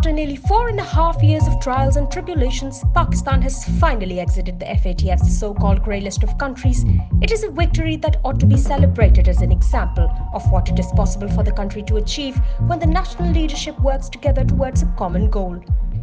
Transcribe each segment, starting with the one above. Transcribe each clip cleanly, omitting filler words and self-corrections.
After nearly 4.5 years of trials and tribulations, Pakistan has finally exited the FATF's so-called grey list of countries. It is a victory that ought to be celebrated as an example of what it is possible for the country to achieve when the national leadership works together towards a common goal.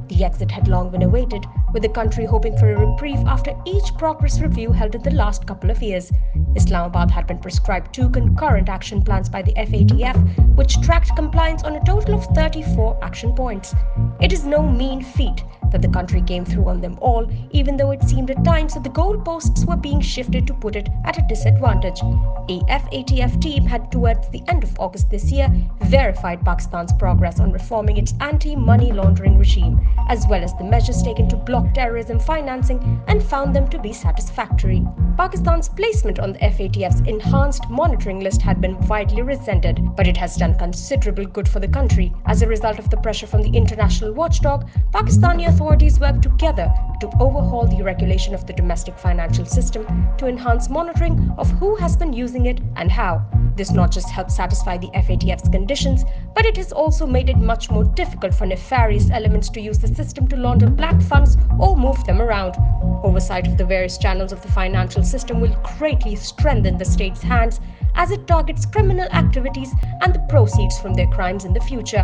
The exit had long been awaited, with the country hoping for a reprieve after each progress review held in the last couple of years. Islamabad had been prescribed 2 concurrent action plans by the FATF, which tracked compliance on a total of 34 action points. It is no mean feat that the country came through on them all, even though it seemed at times that the goalposts were being shifted to put it at a disadvantage. A FATF team had, towards the end of August this year, verified Pakistan's progress on reforming its anti-money laundering regime, as well as the measures taken to block terrorism financing, and found them to be satisfactory. Pakistan's placement on the FATF's enhanced monitoring list had been widely resented, but it has done considerable good for the country. As a result of the pressure from the international watchdog, Pakistani authorities worked together to overhaul the regulation of the domestic financial system to enhance monitoring of who has been using it and how. This not just helped satisfy the FATF's conditions, but it has also made it much more difficult for nefarious elements to use the system to launder black funds or move them around. Oversight of the various channels of the financial system will greatly strengthen the state's hands as it targets criminal activities and the proceeds from their crimes in the future.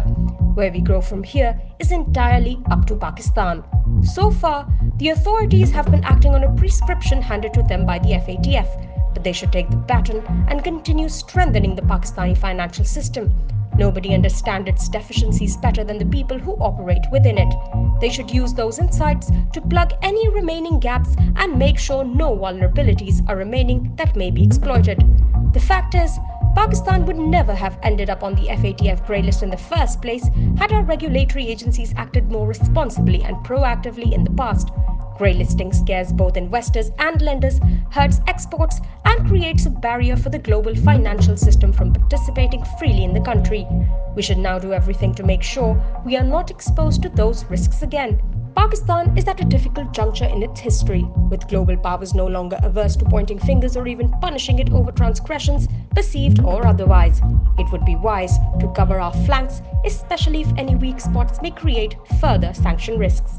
Where we grow from here is entirely up to Pakistan. So far, the authorities have been acting on a prescription handed to them by the FATF, but they should take the baton and continue strengthening the Pakistani financial system. Nobody understands its deficiencies better than the people who operate within it. They should use those insights to plug any remaining gaps and make sure no vulnerabilities are remaining that may be exploited. The fact is, Pakistan would never have ended up on the FATF grey list in the first place had our regulatory agencies acted more responsibly and proactively in the past. Grey listing scares both investors and lenders, hurts exports, and creates a barrier for the global financial system from participating freely in the country. We should now do everything to make sure we are not exposed to those risks again. Pakistan is at a difficult juncture in its history, with global powers no longer averse to pointing fingers or even punishing it over transgressions, perceived or otherwise. It would be wise to cover our flanks, especially if any weak spots may create further sanction risks.